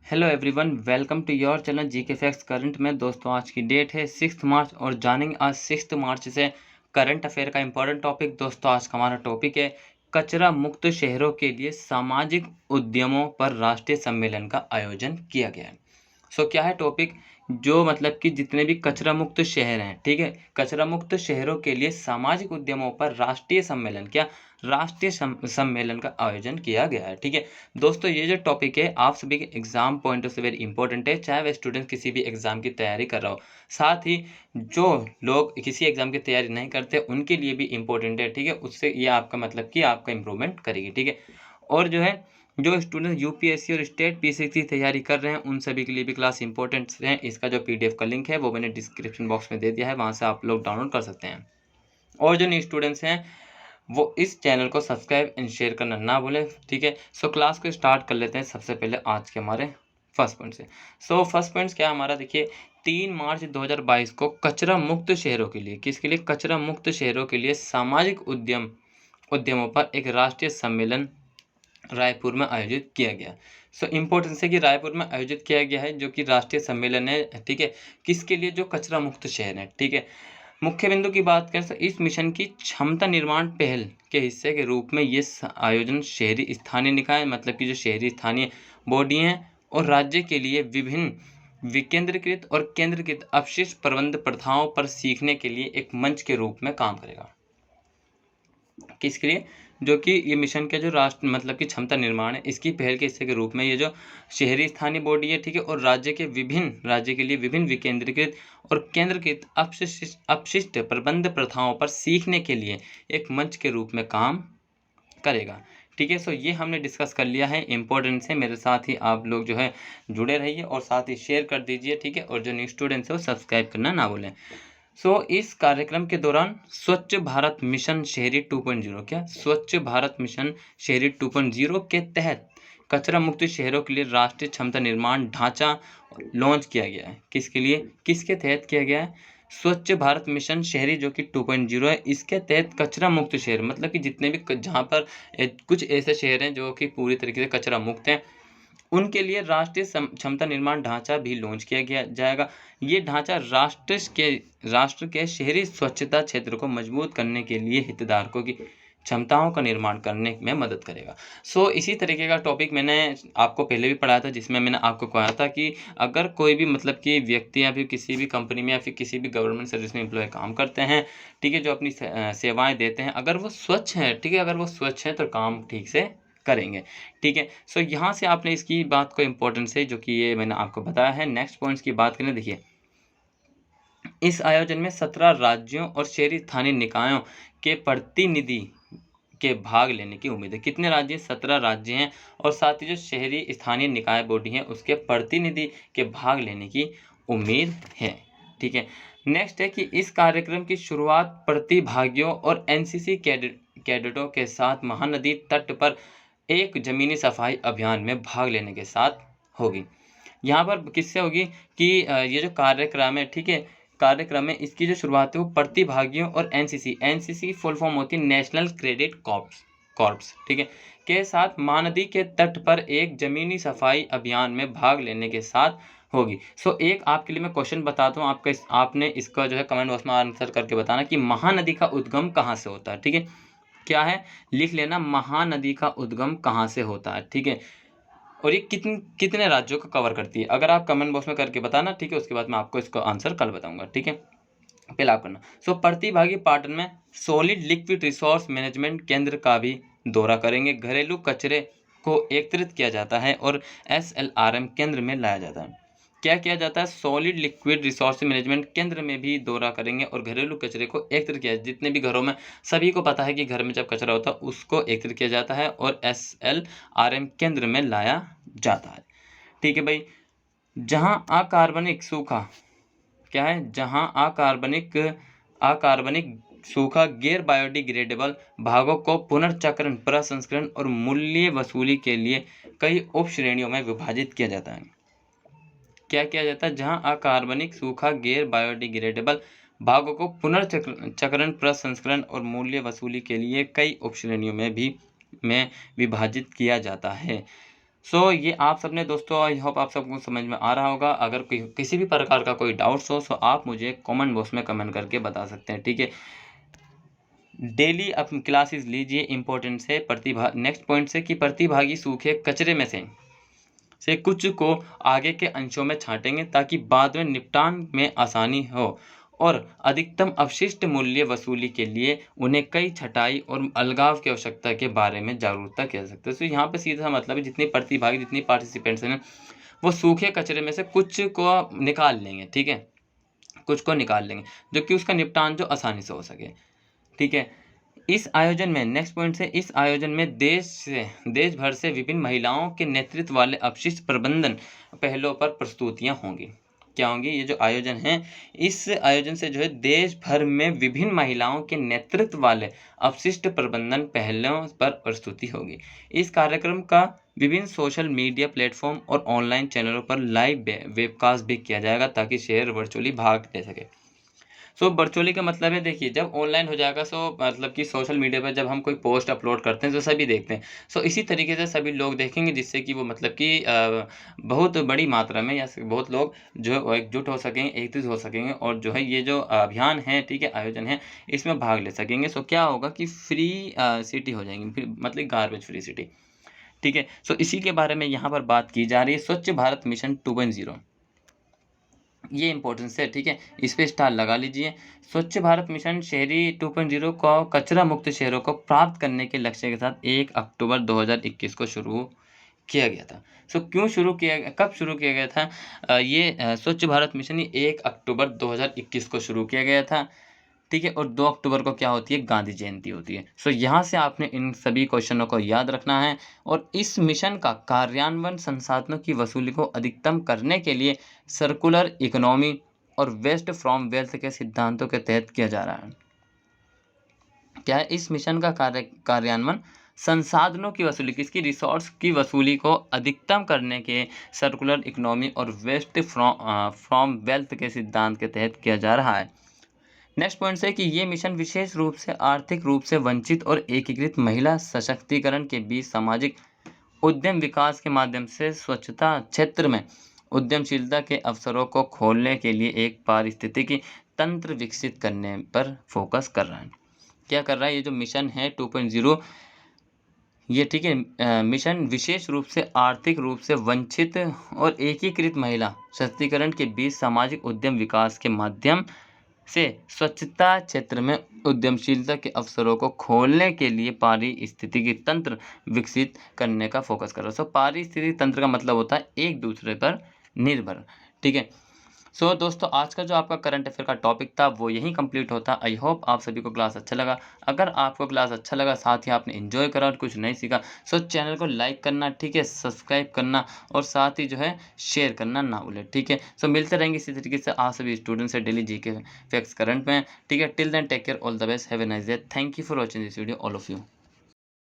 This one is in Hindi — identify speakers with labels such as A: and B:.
A: Hello everyone, welcome to your channel GK facts current में। दोस्तों, आज की डेट है 6 मार्च और जानेंगे आज 6 मार्च से करंट अफेयर का इंपॉर्टेंट टॉपिक। दोस्तों, आज का हमारा टॉपिक है कचरा मुक्त शहरों के लिए सामाजिक उद्यमों पर राष्ट्रीय सम्मेलन का आयोजन किया गया है। क्या है टॉपिक, जो मतलब कि जितने भी कचरा मुक्त शहर हैं, ठीक है, कचरा मुक्त शहरों के लिए सामाजिक उद्यमों पर राष्ट्रीय सम्मेलन सम्मेलन का आयोजन किया गया है। ठीक है दोस्तों, ये जो टॉपिक है आप सभी के एग्जाम पॉइंट से वेरी इंपॉर्टेंट है, चाहे वह स्टूडेंट किसी भी एग्जाम की तैयारी कर रहा हो, साथ ही जो लोग किसी एग्जाम की तैयारी नहीं करते उनके लिए भी इंपॉर्टेंट है। ठीक है, उससे ये आपका मतलब कि आपका इंप्रूवमेंट करेगी। ठीक है, और जो है जो स्टूडेंट यूपीएससी और स्टेट पीसी की तैयारी कर रहे हैं उन सभी के लिए भी क्लास इंपॉर्टेंट है। इसका जो पीडीएफ का लिंक है वो मैंने डिस्क्रिप्शन बॉक्स में दे दिया है, वहाँ से आप लोग डाउनलोड कर सकते हैं। और जो न्यू स्टूडेंट्स हैं वो इस चैनल को सब्सक्राइब एंड शेयर करना ना भूलें। ठीक है, क्लास को स्टार्ट कर लेते हैं सबसे पहले आज के हमारे फर्स्ट पॉइंट से। फर्स्ट पॉइंट क्या हमारा, देखिए 3 मार्च 2022 को कचरा मुक्त शहरों के लिए, किसके लिए, कचरा मुक्त शहरों के लिए सामाजिक उद्यमों पर एक राष्ट्रीय सम्मेलन रायपुर में आयोजित किया गया। इम्पोर्टेंस है कि रायपुर में आयोजित किया गया है, जो कि राष्ट्रीय सम्मेलन है। ठीक है, किसके लिए, जो कचरा मुक्त शहर है। ठीक है, मुख्य बिंदु की बात करें तो इस मिशन की क्षमता निर्माण पहल के हिस्से के रूप में ये आयोजन शहरी स्थानीय निकाय, मतलब कि जो शहरी स्थानीय बॉडी हैं और राज्य के लिए विभिन्न विकेंद्रीकृत और केंद्रीकृत अपशिष्ट प्रबंध प्रथाओं पर सीखने के लिए एक मंच के रूप में काम करेगा। किसके लिए, जो कि ये मिशन के जो राष्ट्र मतलब कि क्षमता निर्माण है, इसकी पहल के हिस्से के रूप में ये जो शहरी स्थानीय बॉडी है, ठीक है, और राज्य के लिए विभिन्न विकेंद्रीकृत और केंद्रीकृत अपशिष्ट प्रबंध प्रथाओं पर सीखने के लिए एक मंच के रूप में काम करेगा। ठीक है, ये हमने डिस्कस कर लिया है, इंपॉर्टेंस है। मेरे साथ ही आप लोग जो है जुड़े रहिए और साथ ही शेयर कर दीजिए। ठीक है, और जो न्यू स्टूडेंट्स है वो सब्सक्राइब करना ना भूलें। इस कार्यक्रम के दौरान स्वच्छ भारत मिशन शहरी 2.0, क्या स्वच्छ भारत मिशन शहरी 2.0 के तहत कचरा मुक्त शहरों के लिए राष्ट्रीय क्षमता निर्माण ढांचा लॉन्च किया गया है। किसके लिए, किसके तहत किया गया है, स्वच्छ भारत मिशन शहरी जो कि 2.0 है, इसके तहत कचरा मुक्त शहर, मतलब कि जितने भी जहाँ पर कुछ ऐसे शहर हैं जो कि पूरी तरीके से कचरा मुक्त हैं, उनके लिए राष्ट्रीय क्षमता निर्माण ढांचा भी लॉन्च किया जाएगा। ये ढांचा राष्ट्र के शहरी स्वच्छता क्षेत्र को मजबूत करने के लिए हितधारकों की क्षमताओं का निर्माण करने में मदद करेगा। इसी तरीके का टॉपिक मैंने आपको पहले भी पढ़ाया था, जिसमें मैंने आपको कहा था कि अगर कोई भी मतलब कि व्यक्ति या फिर किसी भी कंपनी में या फिर किसी भी गवर्नमेंट सर्विस में एम्प्लॉय काम करते हैं, ठीक है, जो अपनी सेवाएं देते हैं, अगर वो स्वच्छ हैं, ठीक है, अगर वो स्वच्छ हैं तो काम ठीक से करेंगे। ठीक है, यहाँ से आपने इसकी बात को इम्पोर्टेंस है जो कि ये मैंने आपको बताया है। नेक्स्ट पॉइंट्स की बात करें, देखिए इस आयोजन में 17 राज्यों और शहरी स्थानीय निकायों के प्रतिनिधि के भाग लेने की उम्मीद है। कितने राज्य, 17 राज्य हैं, और साथ ही जो शहरी स्थानीय निकाय बॉडी है उसके प्रतिनिधि के भाग लेने की उम्मीद है। ठीक है, नेक्स्ट है कि इस कार्यक्रम की शुरुआत प्रतिभागियों और एनसीसी कैडेटों के साथ महानदी तट पर एक जमीनी सफाई अभियान में भाग लेने के साथ होगी। यहाँ पर किससे होगी कि ये जो कार्यक्रम है, ठीक है, कार्यक्रम है, इसकी जो शुरुआत है वो प्रतिभागियों और एनसीसी फुल फॉर्म होती है नेशनल क्रेडिट कॉर्प्स, ठीक है, के साथ महानदी के तट पर एक जमीनी सफाई अभियान में भाग लेने के साथ होगी। एक आपके लिए मैं क्वेश्चन बताता हूँ, आपने इसका जो है कमेंट बॉक्स में आंसर करके बताना कि महानदी का उद्गम कहाँ से होता है। ठीक है, क्या है, लिख लेना, महानदी का उद्गम कहाँ से होता है। ठीक है, और ये कितने राज्यों को कवर करती है, अगर आप कमेंट बॉक्स में करके बताना। ठीक है, उसके बाद मैं आपको इसका आंसर कल बताऊंगा। ठीक है, पहले आप करना। प्रतिभागी पाटन में सॉलिड लिक्विड रिसोर्स मैनेजमेंट केंद्र का भी दौरा करेंगे। घरेलू कचरे को एकत्रित किया जाता है और SLRM केंद्र में लाया जाता है। क्या किया जाता है, सॉलिड लिक्विड रिसोर्स मैनेजमेंट केंद्र में भी दौरा करेंगे और घरेलू कचरे को एकत्रित किया, जितने भी घरों में, सभी को पता है कि घर में जब कचरा होता है उसको एकत्रित किया जाता है और SLRM केंद्र में लाया जाता है। ठीक है भाई, जहां अकार्बनिक सूखा, क्या है, जहां अकार्बनिक सूखा गैर बायोडिग्रेडेबल भागों को पुनर्चक्रण, प्रसंस्करण और मूल्य वसूली के लिए कई उप श्रेणियों में विभाजित किया जाता है। क्या किया जाता है, जहां अकार्बनिक सूखा गैर बायोडिग्रेडेबल भागों को पुनर्चक्रण, प्रसंस्करण और मूल्य वसूली के लिए कई उपश्रेणियों में विभाजित किया जाता है। सो ये आप सबने दोस्तों, आई होप आप सबको समझ में आ रहा होगा। अगर किसी भी प्रकार का कोई डाउट्स हो तो आप मुझे कमेंट बॉक्स में कमेंट करके बता सकते हैं, ठीक है। डेली अपनी क्लासेस लीजिए, इंपॉर्टेंट है नेक्स्ट पॉइंट से कि प्रतिभागी सूखे कचरे में से कुछ को आगे के अंशों में छांटेंगे ताकि बाद में निपटान में आसानी हो, और अधिकतम अपशिष्ट मूल्य वसूली के लिए उन्हें कई छटाई और अलगाव की आवश्यकता के बारे में जागरूकता किया जा सकता है। तो यहाँ पे सीधा मतलब है जितने प्रतिभागी, जितनी पार्टिसिपेंट्स हैं, वो सूखे कचरे में से कुछ को निकाल लेंगे, ठीक है, कुछ को निकाल लेंगे जो कि उसका निपटान जो आसानी से हो सके, ठीक है। इस आयोजन में नेक्स्ट पॉइंट से इस आयोजन में देश भर से विभिन्न महिलाओं के नेतृत्व वाले अपशिष्ट प्रबंधन पहलों पर प्रस्तुतियां होंगी। क्या होंगी? ये जो आयोजन है, इस आयोजन से जो है देश भर में विभिन्न महिलाओं के नेतृत्व वाले अपशिष्ट प्रबंधन पहलों पर प्रस्तुति होगी। इस कार्यक्रम का विभिन्न सोशल मीडिया प्लेटफॉर्म और ऑनलाइन चैनलों पर लाइव वेबकास्ट भी किया जाएगा ताकि शेयर वर्चुअली भाग ले सके। सो वर्चुअली का मतलब है, देखिए जब ऑनलाइन हो जाएगा सो मतलब कि सोशल मीडिया पर जब हम कोई पोस्ट अपलोड करते हैं तो सभी देखते हैं। सो इसी तरीके से सभी लोग देखेंगे जिससे कि वो मतलब कि बहुत बड़ी मात्रा में या बहुत लोग जो एकजुट हो सकेंगे, एकत्रित हो सकेंगे और जो है ये जो अभियान है, ठीक है, आयोजन है, इसमें भाग ले सकेंगे। सो क्या होगा कि फ्री सिटी हो जाएंगी, फिर मतलब गार्बेज फ्री सिटी, ठीक है। सो इसी के बारे में यहाँ पर बात की जा रही है, स्वच्छ भारत मिशन 2.0, ये इंपॉर्टेंस है, ठीक है, इस पे स्टार लगा लीजिए। स्वच्छ भारत मिशन शहरी 2.0 को कचरा मुक्त शहरों को प्राप्त करने के लक्ष्य के साथ 1 अक्टूबर 2021 को शुरू किया गया था। सो क्यों शुरू किया, कब शुरू किया गया था? ये स्वच्छ भारत मिशन 1 अक्टूबर 2021 को शुरू किया गया था, ठीक है, और 2 अक्टूबर को क्या होती है? गांधी जयंती होती है। सो यहाँ से आपने इन सभी क्वेश्चनों को याद रखना है। और इस मिशन का कार्यान्वयन संसाधनों की वसूली को अधिकतम करने के लिए सर्कुलर इकोनॉमी और वेस्ट फ्रॉम वेल्थ के सिद्धांतों के तहत किया जा रहा है। क्या है? इस मिशन का कार्यान्वयन संसाधनों की वसूली, किसकी? रिसोर्स की वसूली को अधिकतम करने के सर्कुलर इकोनॉमी और वेस्ट फ्रॉम वेल्थ के सिद्धांत के तहत किया जा रहा है। नेक्स्ट पॉइंट है कि ये मिशन विशेष रूप से आर्थिक रूप से वंचित और एकीकृत महिला सशक्तिकरण के बीच सामाजिक उद्यम विकास के माध्यम से स्वच्छता क्षेत्र में उद्यमशीलता के अवसरों को खोलने के लिए एक पारिस्थितिकी तंत्र विकसित करने पर फोकस कर रहा है। क्या कर रहा है? ये जो मिशन है 2.0, ये, ठीक है, मिशन विशेष रूप से आर्थिक रूप से वंचित और एकीकृत महिला सशक्तिकरण के बीच सामाजिक उद्यम विकास के माध्यम से स्वच्छता क्षेत्र में उद्यमशीलता के अवसरों को खोलने के लिए पारिस्थितिकी तंत्र विकसित करने का फोकस कर रहा है। सो पारिस्थितिकी तंत्र का मतलब होता है एक दूसरे पर निर्भर, ठीक है। सो दोस्तों, आज का जो आपका करंट अफेयर का टॉपिक था वो यहीं कंप्लीट होता। आई होप आप सभी को क्लास अच्छा लगा। अगर आपको क्लास अच्छा लगा, साथ ही आपने एंजॉय करा और कुछ नहीं सीखा, सो चैनल को लाइक करना, ठीक है, सब्सक्राइब करना और साथ ही जो है शेयर करना ना भूलें, ठीक है। सो मिलते रहेंगे इसी तरीके से आप सभी स्टूडेंट से डेली जीके फैक्ट्स करंट में, ठीक है। Till then take care, all the best, have a nice day, thank you for watching this video all of you.